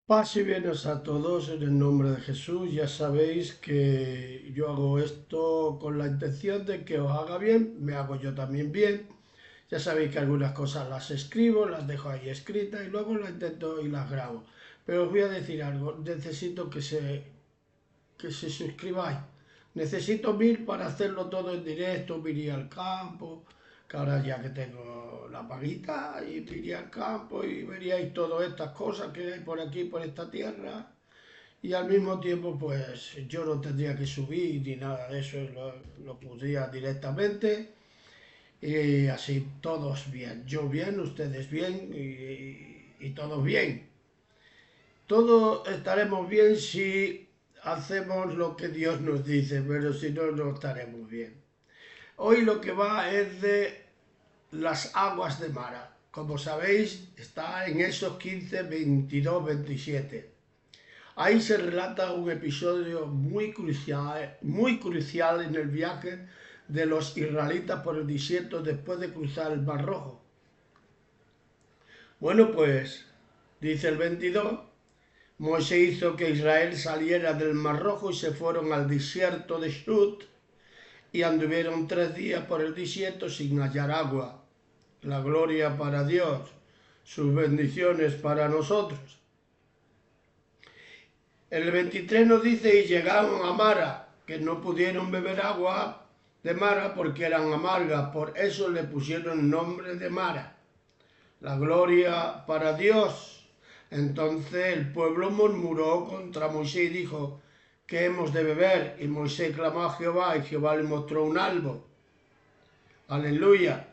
Paz y bienes a todos en el nombre de Jesús. Ya sabéis que yo hago esto con la intención de que os haga bien, me hago yo también bien. Ya sabéis que algunas cosas las escribo, las dejo ahí escritas y luego las intento y las grabo. Pero os voy a decir algo, necesito que se suscribáis. Necesito 1000 para hacerlo todo en directo, me iría al campo, que ahora ya que tengo la paguita, y me iría al campo y veríais todas estas cosas que hay por aquí, por esta tierra. Y al mismo tiempo, pues yo no tendría que subir ni nada de eso, lo podría directamente. Y así todos bien, yo bien, ustedes bien y todos bien. Todos estaremos bien si hacemos lo que Dios nos dice, pero si no, no estaremos bien. Hoy lo que va es de las aguas de Mara. Como sabéis, está en esos 15, 22, 27. Ahí se relata un episodio muy crucial en el viaje de los israelitas por el desierto después de cruzar el Mar Rojo. Bueno, pues, dice el 22, Moisés hizo que Israel saliera del Mar Rojo y se fueron al desierto de Shut y anduvieron 3 días por el desierto sin hallar agua. La gloria para Dios, sus bendiciones para nosotros. El 23 nos dice, y llegaron a Mara, que no pudieron beber agua de Mara porque eran amargas, por eso le pusieron el nombre de Mara. La gloria para Dios. Entonces el pueblo murmuró contra Moisés y dijo, ¿qué hemos de beber? Y Moisés clamó a Jehová y Jehová le mostró un albo. Aleluya.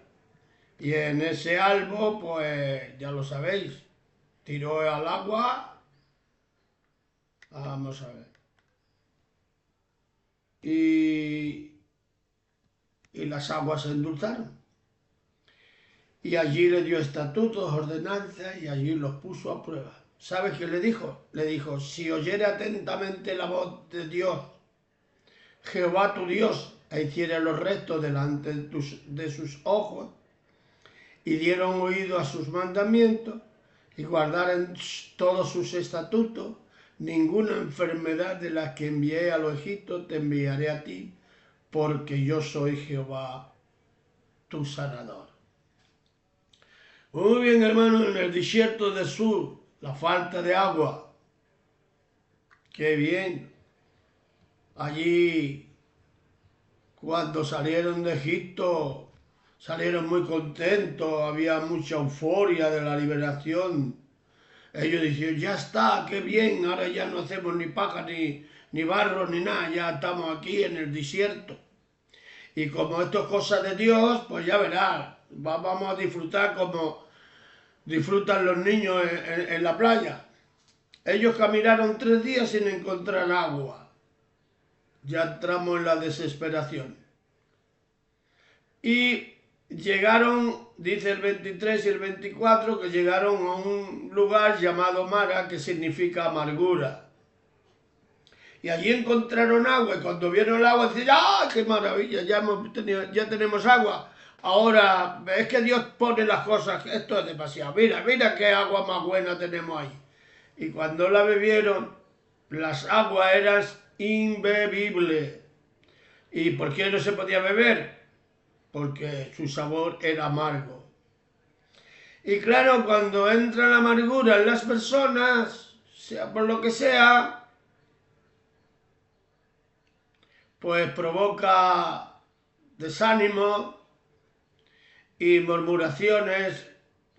Y en ese albo, pues ya lo sabéis, tiró al agua. Vamos a ver. Y las aguas se endulzaron. Y allí le dio estatutos, ordenanzas y allí los puso a prueba. ¿Sabes qué le dijo? Le dijo, si oyere atentamente la voz de Dios, Jehová tu Dios, e hiciere los rectos delante de sus ojos, y dieron oído a sus mandamientos, y guardaren todos sus estatutos, ninguna enfermedad de las que envié a los Egiptos te enviaré a ti, porque yo soy Jehová tu sanador. Muy bien, hermano, en el desierto de Sur, la falta de agua. Qué bien. Allí, cuando salieron de Egipto, salieron muy contentos, había mucha euforia de la liberación. Ellos decían, ya está, qué bien, ahora ya no hacemos ni paja, ni barro, ni nada, ya estamos aquí en el desierto. Y como esto es cosa de Dios, pues ya verás, vamos a disfrutar como disfrutan los niños en la playa. Ellos caminaron 3 días sin encontrar agua. Ya entramos en la desesperación. Y llegaron, dice el 23 y el 24, que llegaron a un lugar llamado Mara, que significa amargura. Y allí encontraron agua, y cuando vieron el agua, decían, ¡ah, qué maravilla! Ya tenemos agua. Ahora, es que Dios pone las cosas, esto es demasiado. Mira, mira qué agua más buena tenemos ahí. Y cuando la bebieron, las aguas eran imbebibles. ¿Y por qué no se podía beber? Porque su sabor era amargo. Y claro, cuando entra la amargura en las personas, sea por lo que sea, pues provoca desánimo y murmuraciones,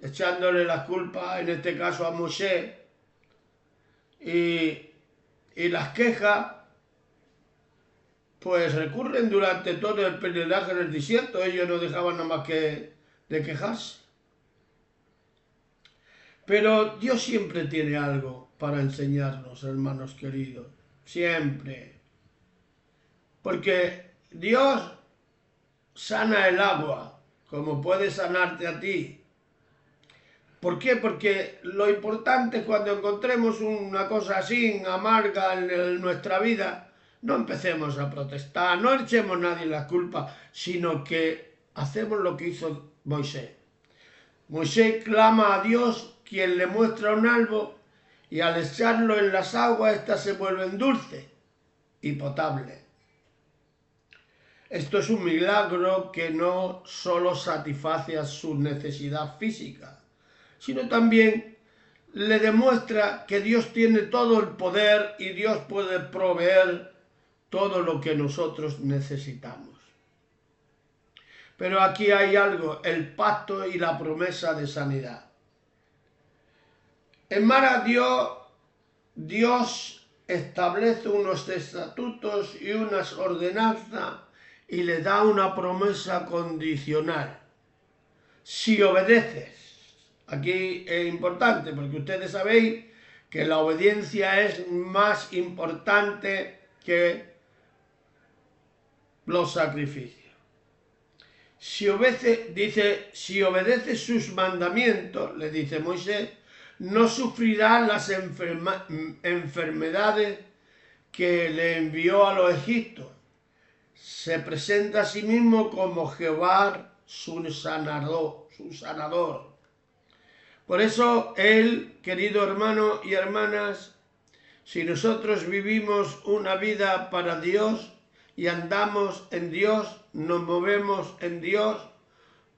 echándole la culpa, en este caso a Moshe, y las quejas, pues recurren durante todo el peregrinaje en el desierto. Ellos no dejaban nada más que de quejarse. Pero Dios siempre tiene algo para enseñarnos, hermanos queridos. Siempre. Porque Dios sana el agua, como puede sanarte a ti. ¿Por qué? Porque lo importante es cuando encontremos una cosa así, amarga en nuestra vida, no empecemos a protestar, no echemos a nadie la culpa, sino que hacemos lo que hizo Moisés. Moisés clama a Dios, quien le muestra un albo, y al echarlo en las aguas, éstas se vuelven dulces y potables. Esto es un milagro que no solo satisface a su necesidad física, sino también le demuestra que Dios tiene todo el poder y Dios puede proveer todo lo que nosotros necesitamos. Pero aquí hay algo, el pacto y la promesa de sanidad. En Mara Dios establece unos estatutos y unas ordenanzas y le da una promesa condicional. Si obedeces, aquí es importante porque ustedes sabéis que la obediencia es más importante que los sacrificios. Si obedece sus mandamientos, le dice Moisés, no sufrirá las enfermedades que le envió a los egipcios. Se presenta a sí mismo como Jehová su sanador. Por eso él, querido hermano y hermanas, si nosotros vivimos una vida para Dios y andamos en Dios, nos movemos en Dios,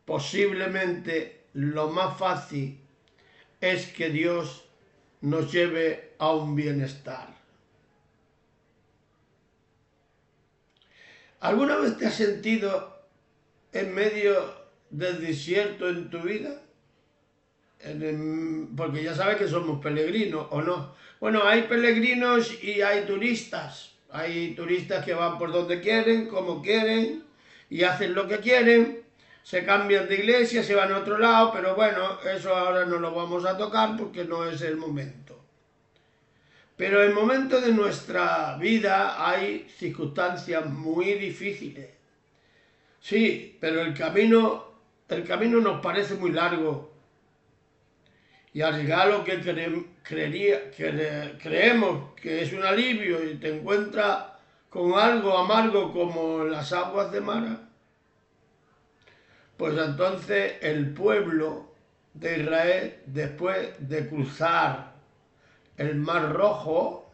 posiblemente lo más fácil es que Dios nos lleve a un bienestar. ¿Alguna vez te has sentido en medio del desierto en tu vida? Porque ya sabes que somos peregrinos, ¿o no? Bueno, hay peregrinos y hay turistas. Hay turistas que van por donde quieren, como quieren, y hacen lo que quieren. Se cambian de iglesia, se van a otro lado, pero bueno, eso ahora no lo vamos a tocar porque no es el momento. Pero en el momento de nuestra vida hay circunstancias muy difíciles. Sí, pero el camino nos parece muy largo. Y al llegar a lo que creemos que es un alivio y te encuentras con algo amargo como las aguas de Mara, pues entonces el pueblo de Israel, después de cruzar el Mar Rojo,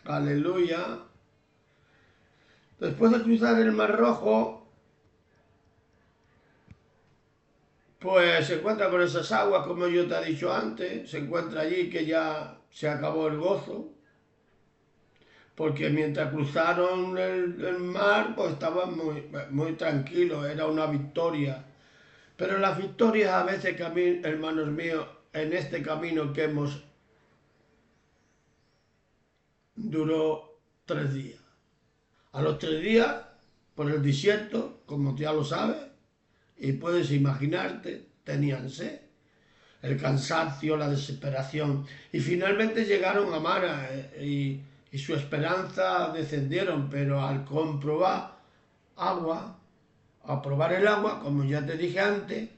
aleluya, después de cruzar el Mar Rojo, pues se encuentra con esas aguas, como yo te he dicho antes, se encuentra allí que ya se acabó el gozo, porque mientras cruzaron el mar, pues estaban muy tranquilos, era una victoria. Pero las victorias a veces, hermanos míos, en este camino que hemos, duró 3 días. A los 3 días, por el desierto, como ya lo sabes, y puedes imaginarte, tenían sed, el cansancio, la desesperación, y finalmente llegaron a Mara y su esperanza descendieron, pero al comprobar agua, a probar el agua, como ya te dije antes,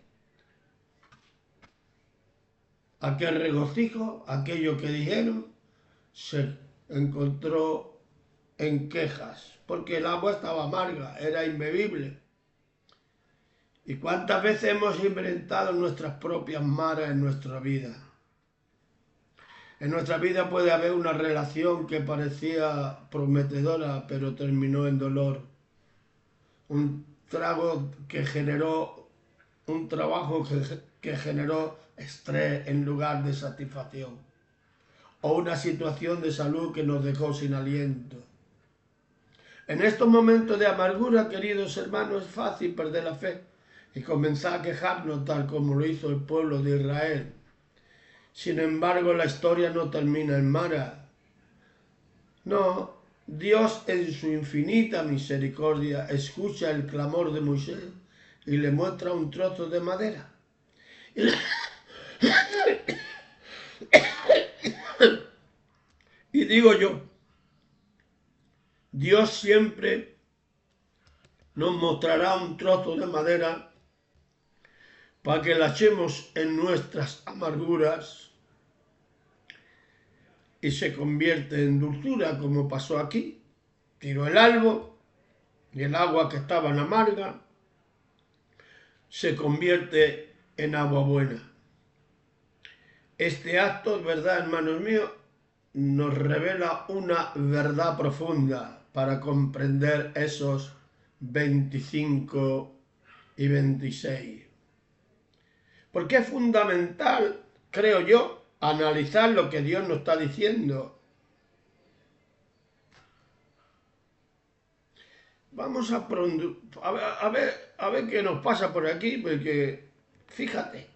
aquel regocijo, aquello que dijeron, se encontró en quejas, porque el agua estaba amarga, era imbebible. ¿Y cuántas veces hemos inventado nuestras propias maras en nuestra vida? En nuestra vida puede haber una relación que parecía prometedora, pero terminó en dolor. Un trago que generó, un trabajo que generó estrés en lugar de satisfacción. O una situación de salud que nos dejó sin aliento. En estos momentos de amargura, queridos hermanos, es fácil perder la fe y comenzar a quejarnos tal como lo hizo el pueblo de Israel. Sin embargo, la historia no termina en Mara. No, Dios en su infinita misericordia escucha el clamor de Moisés y le muestra un trozo de madera. Y digo yo, Dios siempre nos mostrará un trozo de madera para que la echemos en nuestras amarguras y se convierte en dulzura, como pasó aquí. Tiró el árbol y el agua que estaba en amarga se convierte en agua buena. Este acto, ¿verdad, hermanos míos? Nos revela una verdad profunda para comprender esos 25 y 26. Porque es fundamental, creo yo, analizar lo que Dios nos está diciendo. Vamos a ver qué nos pasa por aquí, porque fíjate,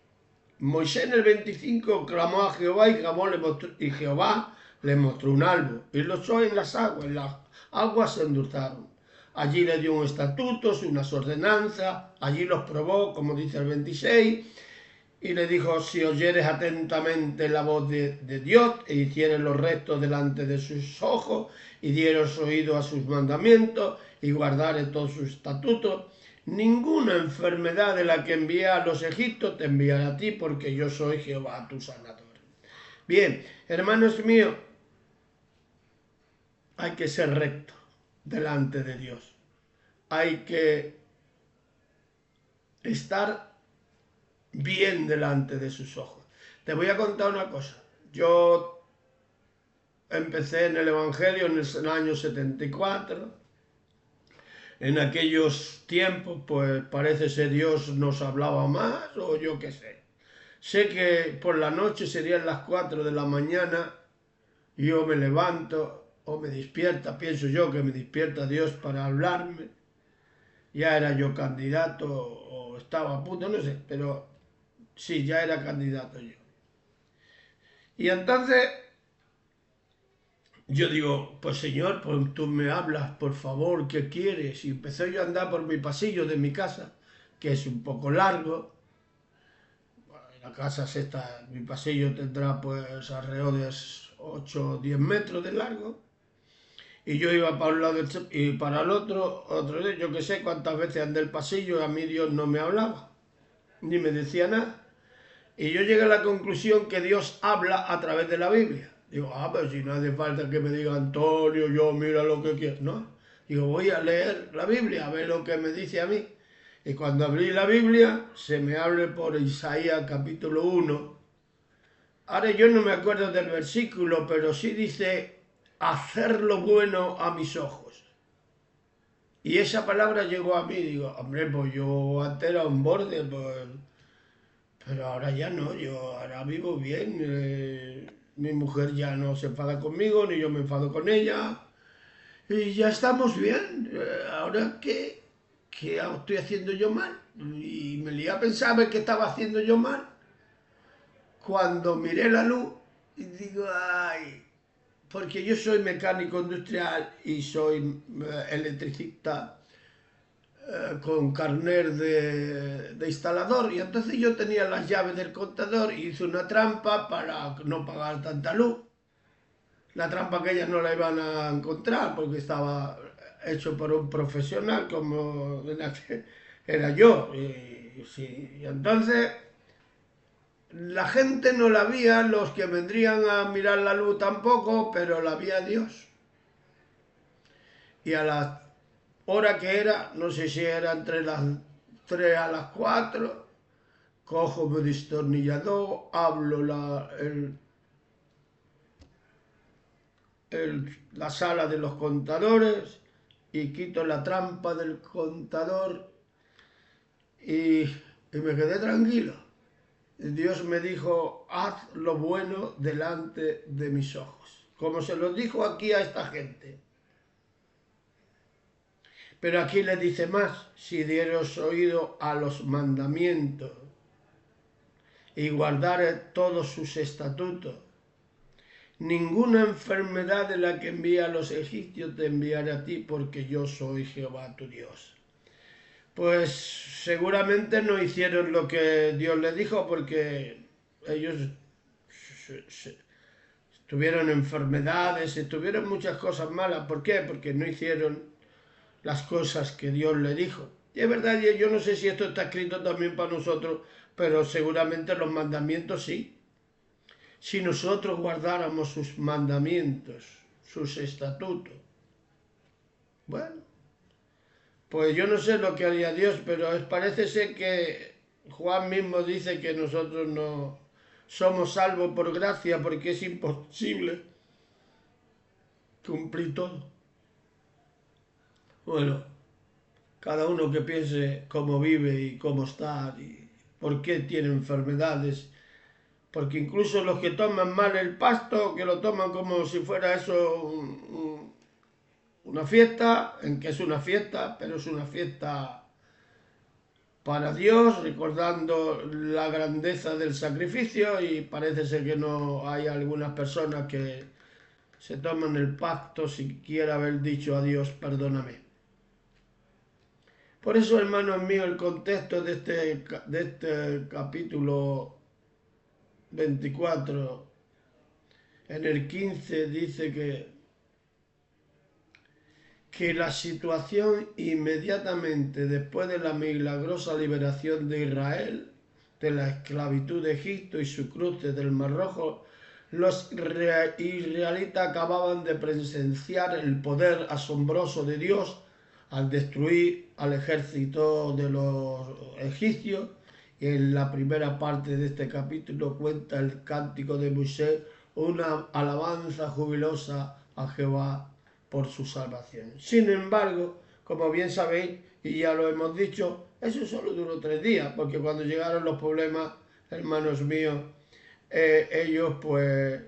Moisés en el 25 clamó a Jehová y Jehová le mostró un árbol y lo echó en las aguas se endulzaron. Allí le dio un estatutos, unas ordenanzas, allí los probó, como dice el 26, y le dijo, si oyeres atentamente la voz de Dios e hicieres los rectos delante de sus ojos y dieros oído a sus mandamientos y guardares todos sus estatutos, ninguna enfermedad de la que envié a los egipcios te enviará a ti, porque yo soy Jehová tu sanador. Bien, hermanos míos, hay que ser recto delante de Dios. Hay que estar bien delante de sus ojos. Te voy a contar una cosa. Yo empecé en el Evangelio en el año 74. En aquellos tiempos, pues parece ser Dios nos hablaba más o yo qué sé. Sé que por la noche serían las 4 de la mañana, yo me levanto o me despierta, pienso yo que me despierta Dios para hablarme. Ya era yo candidato o estaba a punto, no sé, pero sí, ya era candidato yo. Y entonces yo digo, pues Señor, pues tú me hablas, por favor, ¿qué quieres? Y empecé yo a andar por mi pasillo de mi casa, que es un poco largo. La casa esta, mi pasillo tendrá pues alrededor de 8 o 10 metros de largo. Y yo iba para un lado y para el otro, yo que sé cuántas veces andé el pasillo y a mí Dios no me hablaba, ni me decía nada. Y yo llegué a la conclusión que Dios habla a través de la Biblia. Digo, pero si no hace falta que me diga Antonio, yo mira lo que quiero. No, digo, voy a leer la Biblia, a ver lo que me dice a mí. Y cuando abrí la Biblia, se me abre por Isaías capítulo 1. Ahora yo no me acuerdo del versículo, pero sí dice, hacer lo bueno a mis ojos. Y esa palabra llegó a mí, digo, hombre, pues yo antes era un borde, pues pero ahora ya no, yo ahora vivo bien. Mi mujer ya no se enfada conmigo, ni yo me enfado con ella. Y ya estamos bien. Ahora, ¿qué estoy haciendo yo mal? Y me lié a pensar qué estaba haciendo yo mal. Cuando miré la luz y digo, ay, porque yo soy mecánico industrial y soy electricista con carnet de instalador, y entonces yo tenía las llaves del contador y hice una trampa para no pagar tanta luz. La trampa que ellas no la iban a encontrar porque estaba hecho por un profesional como era yo. Y entonces la gente no la veía, los que vendrían a mirar la luz tampoco, pero la veía Dios. Y a la hora que era, no sé si era entre las 3 a las 4, cojo mi destornillador, hablo la sala de los contadores y quito la trampa del contador y me quedé tranquilo. Dios me dijo, haz lo bueno delante de mis ojos. Como se lo dijo aquí a esta gente. Pero aquí le dice más, si dieros oído a los mandamientos y guardar todos sus estatutos, ninguna enfermedad de la que envía a los egipcios te enviaré a ti, porque yo soy Jehová tu Dios. Pues seguramente no hicieron lo que Dios les dijo, porque ellos tuvieron enfermedades, tuvieron muchas cosas malas. ¿Por qué? Porque no hicieron las cosas que Dios le dijo. Y es verdad, yo no sé si esto está escrito también para nosotros, pero seguramente los mandamientos sí. Si nosotros guardáramos sus mandamientos, sus estatutos. Bueno, pues yo no sé lo que haría Dios, pero parece ser que Juan mismo dice que nosotros somos salvos por gracia porque es imposible cumplir todo. Bueno, cada uno que piense cómo vive y cómo está y por qué tiene enfermedades. Porque incluso los que toman mal el pasto, que lo toman como si fuera eso una fiesta, en que es una fiesta, pero es una fiesta para Dios, recordando la grandeza del sacrificio, y parece ser que no hay algunas personas que se toman el pacto sin siquiera haber dicho a Dios, perdóname. Por eso, hermanos míos, el contexto de este capítulo 24, en el 15 dice que la situación inmediatamente después de la milagrosa liberación de Israel, de la esclavitud de Egipto y su cruce del Mar Rojo, los israelitas acababan de presenciar el poder asombroso de Dios al destruir al ejército de los egipcios. Y en la primera parte de este capítulo cuenta el cántico de Moisés, una alabanza jubilosa a Jehová por su salvación. Sin embargo, como bien sabéis, y ya lo hemos dicho, eso solo duró 3 días, porque cuando llegaron los problemas, hermanos míos, ellos pues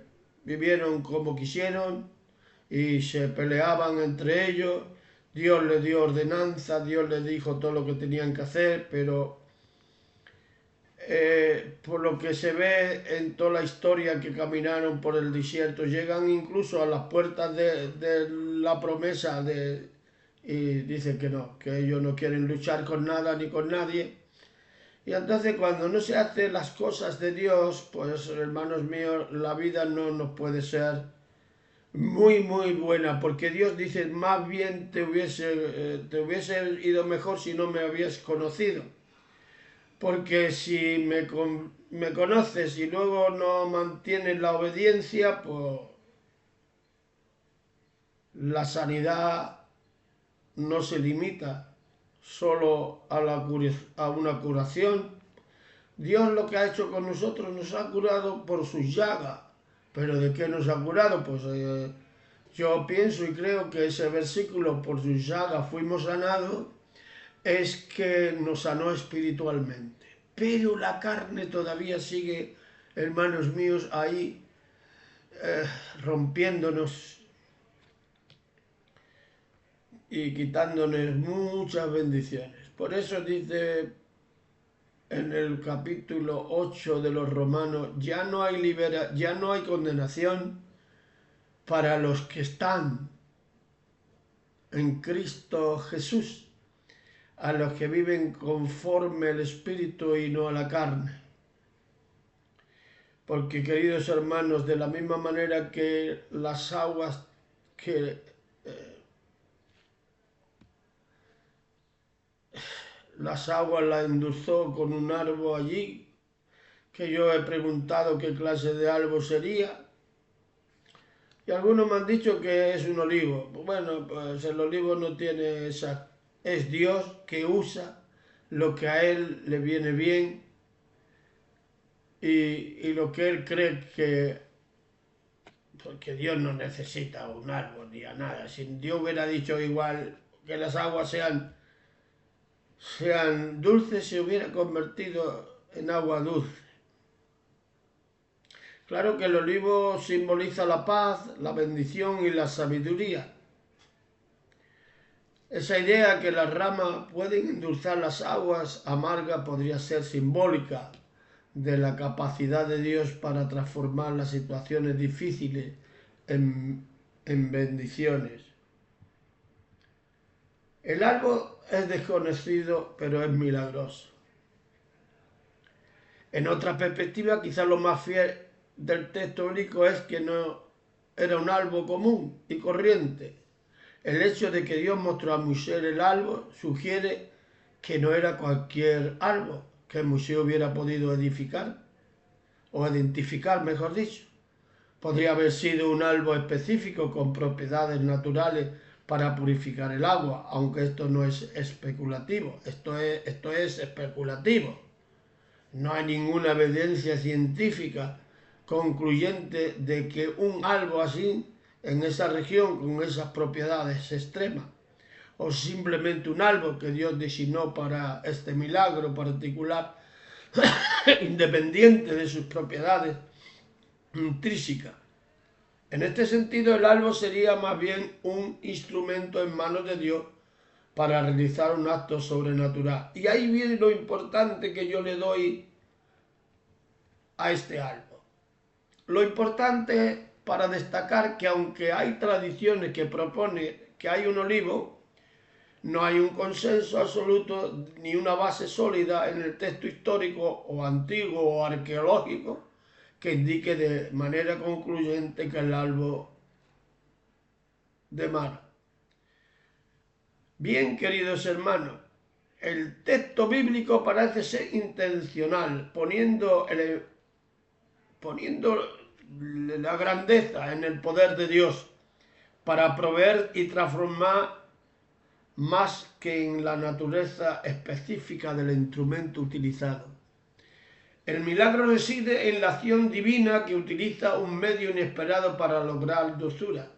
vivieron como quisieron y se peleaban entre ellos. Dios les dio ordenanza, Dios les dijo todo lo que tenían que hacer, pero por lo que se ve en toda la historia que caminaron por el desierto, llegan incluso a las puertas de la promesa y dicen que no, que ellos no quieren luchar con nada ni con nadie. Y entonces cuando no se hacen las cosas de Dios, pues hermanos míos, la vida no nos puede ser muy buena, porque Dios dice, más bien te hubiese ido mejor si no me habías conocido. Porque si me conoces y luego no mantienes la obediencia, pues la sanidad no se limita solo a una curación. Dios lo que ha hecho con nosotros nos ha curado por sus llagas. ¿Pero de qué nos ha curado? Pues yo pienso y creo que ese versículo, por sus llagas fuimos sanados, es que nos sanó espiritualmente. Pero la carne todavía sigue, hermanos míos, ahí rompiéndonos y quitándonos muchas bendiciones. Por eso dice en el capítulo 8 de los Romanos, ya no hay condenación para los que están en Cristo Jesús, a los que viven conforme al Espíritu y no a la carne. Porque, queridos hermanos, de la misma manera que las aguas las endulzó con un árbol allí, que yo he preguntado qué clase de árbol sería, y algunos me han dicho que es un olivo. Bueno, pues el olivo no tiene esa... Es Dios que usa lo que a él le viene bien y lo que él cree que... Porque Dios no necesita un árbol ni a nada. Si Dios hubiera dicho igual que las aguas sean dulces, se hubiera convertido en agua dulce. Claro que el olivo simboliza la paz, la bendición y la sabiduría. Esa idea que las ramas pueden endulzar las aguas amargas podría ser simbólica de la capacidad de Dios para transformar las situaciones difíciles en bendiciones. El árbol es desconocido, pero es milagroso. En otra perspectiva, quizás lo más fiel del texto bíblico es que no era un árbol común y corriente. El hecho de que Dios mostró a Moisés el árbol sugiere que no era cualquier árbol que Moisés hubiera podido edificar, o identificar, mejor dicho. Podría haber sido un árbol específico con propiedades naturales para purificar el agua, aunque esto no es especulativo, esto es especulativo. No hay ninguna evidencia científica concluyente de que un árbol así, en esa región, con esas propiedades extremas, o simplemente un árbol que Dios designó para este milagro particular, independiente de sus propiedades intrínsecas. En este sentido, el árbol sería más bien un instrumento en manos de Dios para realizar un acto sobrenatural. Y ahí viene lo importante que yo le doy a este árbol. Lo importante para destacar que aunque hay tradiciones que propone que hay un olivo, no hay un consenso absoluto ni una base sólida en el texto histórico o antiguo o arqueológico que indique de manera concluyente que el árbol de Mara. Bien, queridos hermanos, el texto bíblico parece ser intencional, poniendo la grandeza en el poder de Dios para proveer y transformar más que en la naturaleza específica del instrumento utilizado. El milagro reside en la acción divina que utiliza un medio inesperado para lograr dulzura.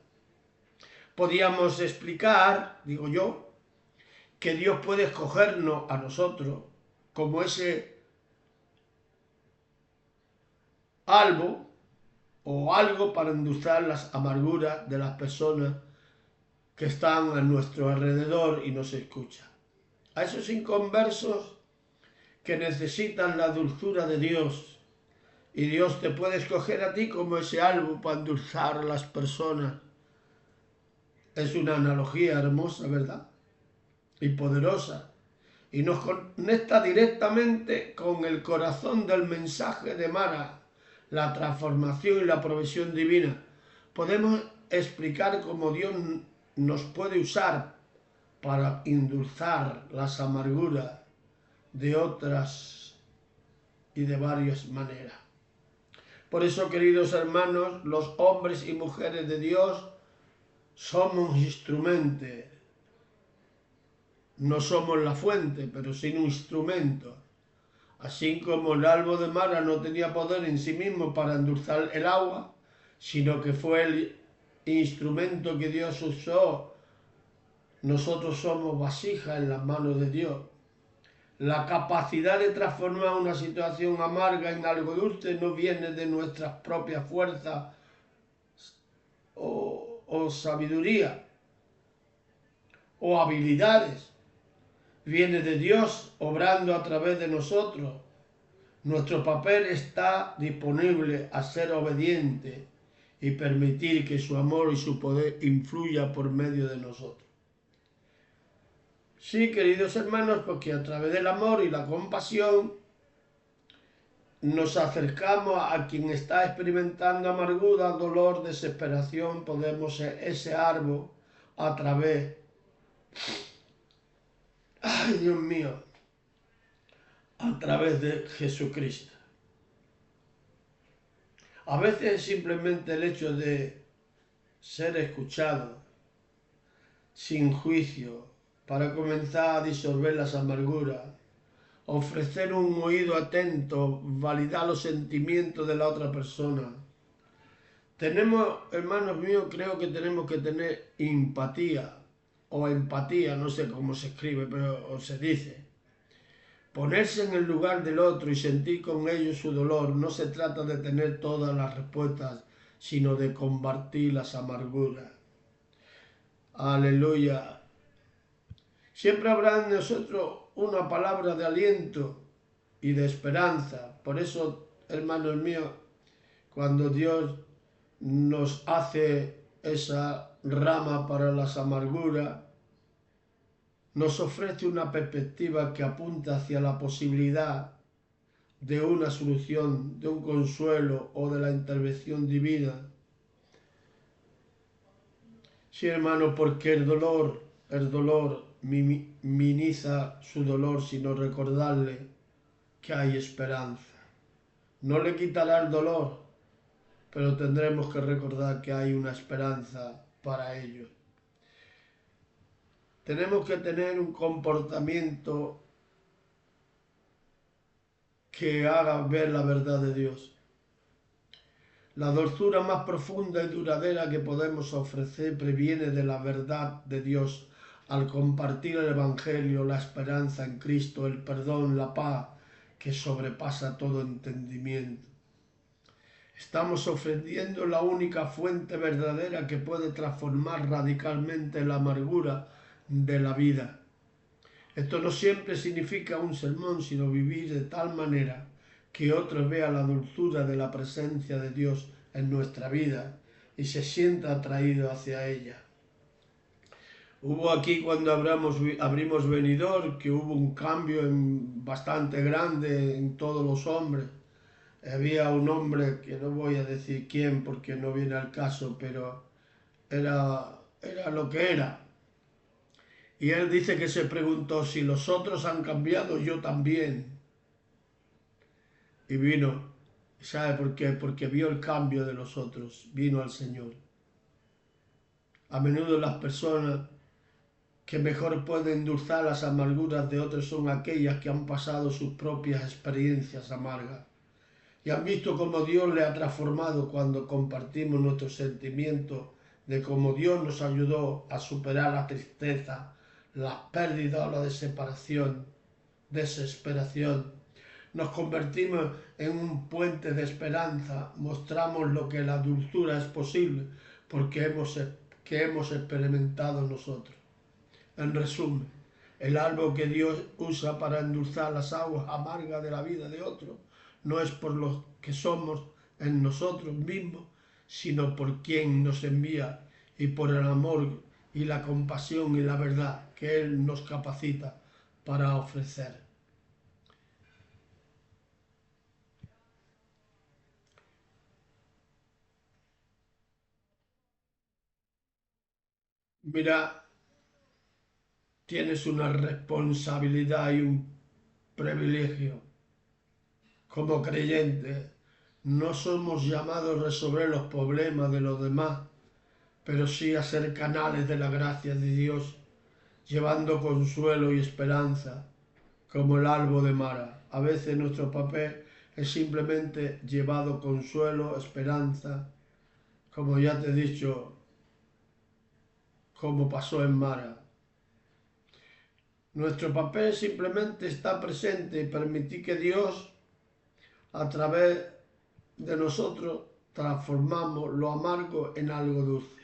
Podríamos explicar, digo yo, que Dios puede escogernos a nosotros como ese algo o algo para endulzar las amarguras de las personas que están a nuestro alrededor y nos escuchan. A esos inconversos que necesitan la dulzura de Dios, y Dios te puede escoger a ti como ese algo para endulzar a las personas. Es una analogía hermosa, ¿verdad? Y poderosa. Y nos conecta directamente con el corazón del mensaje de Mara, la transformación y la provisión divina. Podemos explicar cómo Dios nos puede usar para endulzar las amarguras de otras y de varias maneras. Por eso, queridos hermanos, los hombres y mujeres de Dios somos instrumentos. No somos la fuente, pero sí un instrumento. Así como el árbol de Mara no tenía poder en sí mismo para endulzar el agua, sino que fue el instrumento que Dios usó, nosotros somos vasijas en las manos de Dios. La capacidad de transformar una situación amarga en algo dulce no viene de nuestras propias fuerzas o sabiduría o habilidades. Viene de Dios obrando a través de nosotros. Nuestro papel está disponible a ser obediente y permitir que su amor y su poder influya por medio de nosotros. Sí, queridos hermanos, porque a través del amor y la compasión nos acercamos a quien está experimentando amargura, dolor, desesperación. Podemos ser ese árbol a través, ay Dios mío, a través de Jesucristo. A veces simplemente el hecho de ser escuchado sin juicio para comenzar a disolver las amarguras, ofrecer un oído atento, validar los sentimientos de la otra persona. Tenemos, hermanos míos, creo que tenemos que tener empatía o empatía, no sé cómo se escribe, pero se dice. Ponerse en el lugar del otro y sentir con ellos su dolor. No se trata de tener todas las respuestas, sino de combatir las amarguras. Aleluya. Siempre habrá en nosotros una palabra de aliento y de esperanza. Por eso, hermanos míos, cuando Dios nos hace esa rama para las amarguras, nos ofrece una perspectiva que apunta hacia la posibilidad de una solución, de un consuelo o de la intervención divina. Sí, hermano, porque el dolor minimiza su dolor, sino recordarle que hay esperanza. No le quitará el dolor, pero tendremos que recordar que hay una esperanza para ellos. Tenemos que tener un comportamiento que haga ver la verdad de Dios. La dulzura más profunda y duradera que podemos ofrecer previene de la verdad de Dios al compartir el Evangelio, la esperanza en Cristo, el perdón, la paz que sobrepasa todo entendimiento. Estamos ofreciendo la única fuente verdadera que puede transformar radicalmente la amargura de la vida. Esto no siempre significa un sermón, sino vivir de tal manera que otros vean la dulzura de la presencia de Dios en nuestra vida y se sienta atraído hacia ella. Hubo aquí cuando abrimos Benidorm que hubo un cambio bastante grande en todos los hombres. Había un hombre que no voy a decir quién porque no viene al caso, pero era lo que era. Y él dice que se preguntó, si los otros han cambiado, yo también. Y vino, ¿sabe por qué? Porque vio el cambio de los otros, vino al Señor. A menudo las personas que mejor pueden endulzar las amarguras de otros son aquellas que han pasado sus propias experiencias amargas y han visto cómo Dios le ha transformado cuando compartimos nuestros sentimientos de cómo Dios nos ayudó a superar la tristeza, la pérdida o la desesperación. Nos convertimos en un puente de esperanza, mostramos lo que la dulzura es posible porque hemos experimentado nosotros. En resumen, el árbol que Dios usa para endulzar las aguas amargas de la vida de otro no es por lo que somos en nosotros mismos, sino por quien nos envía y por el amor y la compasión y la verdad que Él nos capacita para ofrecer. Mira, tienes una responsabilidad y un privilegio. Como creyentes, no somos llamados a resolver los problemas de los demás, pero sí a ser canales de la gracia de Dios, llevando consuelo y esperanza, como el árbol de Mara. A veces nuestro papel es simplemente llevado consuelo, esperanza, como ya te he dicho, como pasó en Mara. Nuestro papel simplemente está presente y permitir que Dios, a través de nosotros, transformamos lo amargo en algo dulce.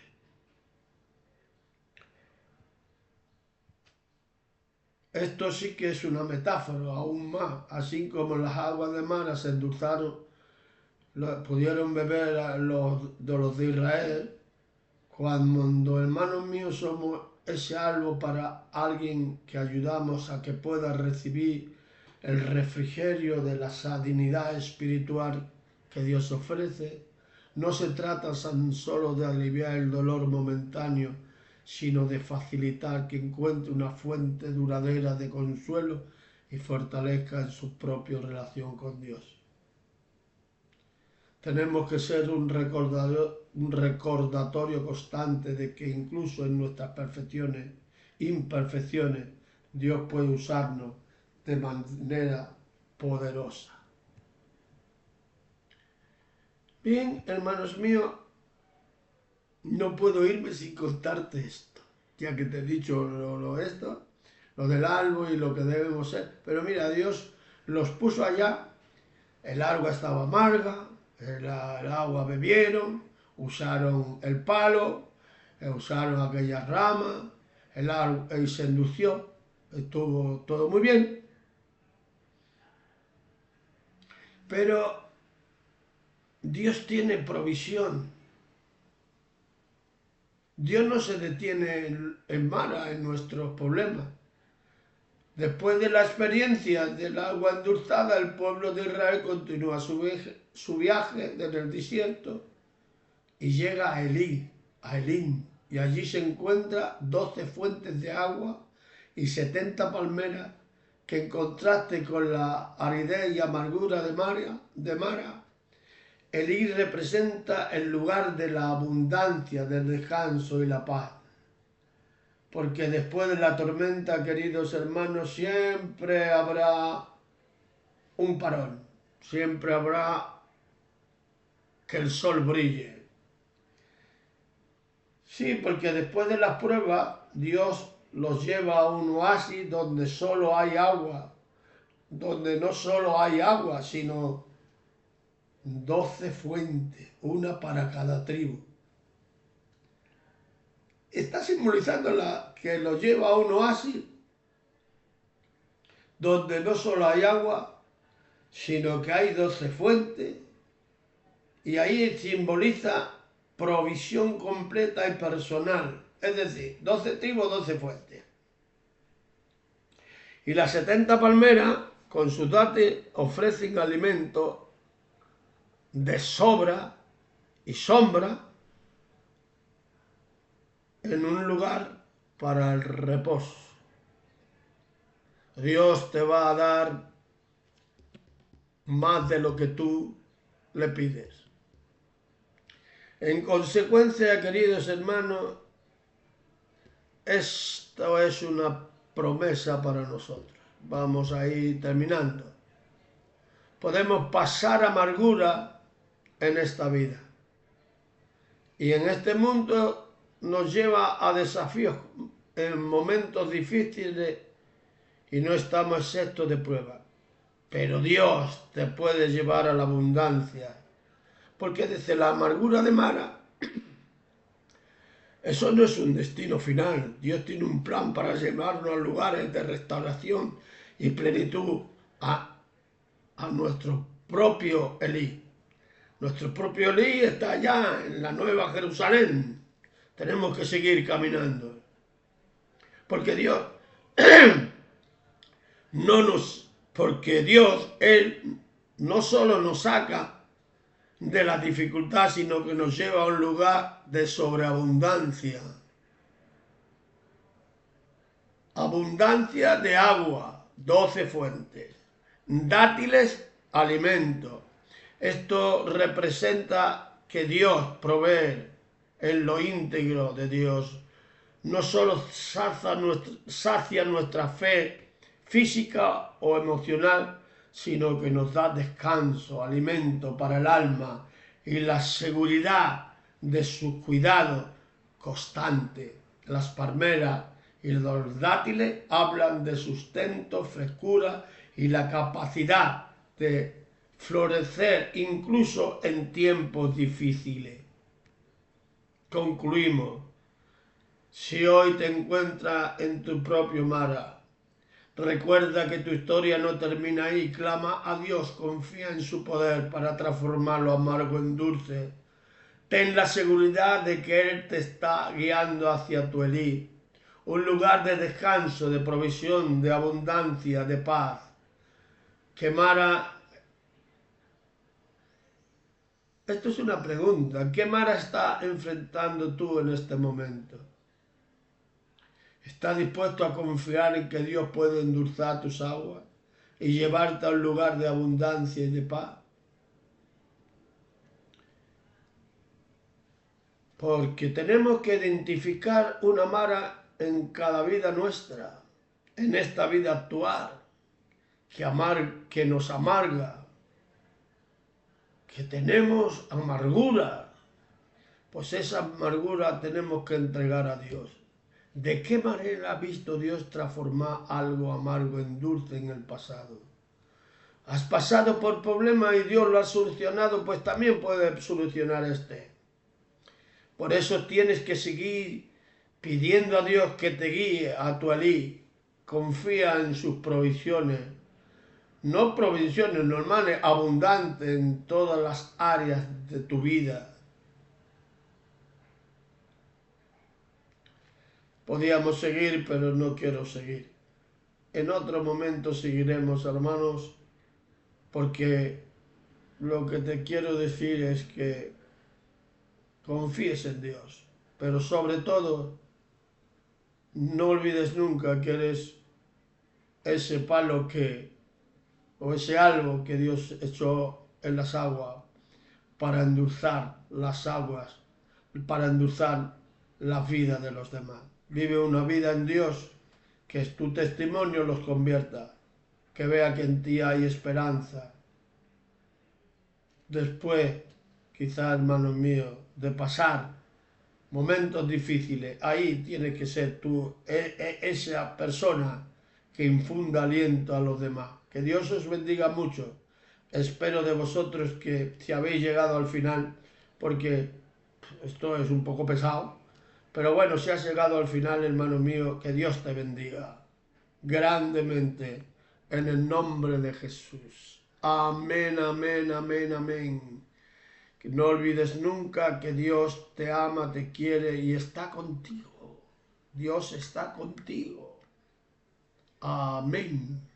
Esto sí que es una metáfora, aún más, así como las aguas de Mara se endulzaron, pudieron beber los de Israel, cuando hermanos míos somos ese árbol para alguien que ayudamos a que pueda recibir el refrigerio de la sanidad espiritual que Dios ofrece. No se trata tan solo de aliviar el dolor momentáneo, sino de facilitar que encuentre una fuente duradera de consuelo y fortalezca en su propia relación con Dios. Tenemos que ser un recordatorio constante de que incluso en nuestras imperfecciones, Dios puede usarnos de manera poderosa. Bien, hermanos míos, no puedo irme sin contarte esto, ya que te he dicho lo del árbol y lo que debemos ser. Pero mira, Dios los puso allá, el agua estaba amarga, el agua bebieron, usaron el palo, usaron aquellas ramas, el agua y se endulzó, estuvo todo muy bien. Pero Dios tiene provisión. Dios no se detiene en Mara, en nuestros problemas. Después de la experiencia del agua endulzada, el pueblo de Israel continúa su viaje desde el desierto y llega a Elim, y allí se encuentra 12 fuentes de agua y 70 palmeras que en contraste con la aridez y amargura de Mara, Elim representa el lugar de la abundancia, del descanso y la paz. Porque después de la tormenta, queridos hermanos, siempre habrá un parón. siempre habrá que el sol brille. Sí, porque después de las pruebas, Dios los lleva a un oasis donde solo hay agua, donde no solo hay agua, sino 12 fuentes, una para cada tribu. Está simbolizando que los lleva a un oasis donde no solo hay agua, sino que hay 12 fuentes, y ahí simboliza provisión completa y personal, es decir, 12 tribus, 12 fuentes. Y las 70 palmeras, con sus dátiles, ofrecen alimento de sobra y sombra en un lugar para el reposo. Dios te va a dar más de lo que tú le pides. En consecuencia, queridos hermanos, esto es una promesa para nosotros. Vamos a ir terminando. Podemos pasar amargura en esta vida. Y en este mundo nos lleva a desafíos en momentos difíciles y no estamos exentos de pruebas. Pero Dios te puede llevar a la abundancia. Porque desde la amargura de Mara, eso no es un destino final. Dios tiene un plan para llevarnos a lugares de restauración y plenitud a nuestro propio Elí. Nuestro propio Elí está allá en la Nueva Jerusalén. Tenemos que seguir caminando. Porque Dios Él no solo nos saca de la dificultad, sino que nos lleva a un lugar de sobreabundancia. Abundancia de agua, 12 fuentes. Dátiles, alimento. Esto representa que Dios provee en lo íntegro de Dios. No solo sacia nuestra fe física o emocional, sino que nos da descanso, alimento para el alma y la seguridad de su cuidado constante. Las palmeras y los dátiles hablan de sustento, frescura y la capacidad de florecer incluso en tiempos difíciles. Concluimos. Si hoy te encuentras en tu propio Mara, recuerda que tu historia no termina ahí. Clama a Dios, confía en su poder para transformar lo amargo en dulce. Ten la seguridad de que Él te está guiando hacia tu Elí, un lugar de descanso, de provisión, de abundancia, de paz. Que Mara... Esto es una pregunta. ¿Qué Mara está enfrentando tú en este momento? ¿Estás dispuesto a confiar en que Dios puede endulzar tus aguas y llevarte a un lugar de abundancia y de paz? Porque tenemos que identificar una Mara en cada vida nuestra, en esta vida actual, que nos amarga, que tenemos amargura. Pues esa amargura tenemos que entregar a Dios. ¿De qué manera ha visto Dios transformar algo amargo en dulce en el pasado? ¿Has pasado por problemas y Dios lo ha solucionado? Pues también puede solucionar este. Por eso tienes que seguir pidiendo a Dios que te guíe a tu Elí. Confía en sus provisiones. No provisiones normales, abundantes en todas las áreas de tu vida. Podíamos seguir, pero no quiero seguir. En otro momento seguiremos, hermanos, porque lo que te quiero decir es que confíes en Dios, pero sobre todo no olvides nunca que eres ese palo o ese algo que Dios echó en las aguas para endulzar las aguas, para endulzar la vida de los demás. Vive una vida en Dios, que tu testimonio los convierta, que vea que en ti hay esperanza, después, quizás, hermanos míos, de pasar momentos difíciles, ahí tienes que ser tú, esa persona que infunda aliento a los demás. Que Dios os bendiga mucho. Espero de vosotros que si habéis llegado al final, porque esto es un poco pesado, pero bueno, si has llegado al final, hermano mío, que Dios te bendiga grandemente en el nombre de Jesús. Amén, amén, amén, amén. Que no olvides nunca que Dios te ama, te quiere y está contigo. Dios está contigo. Amén.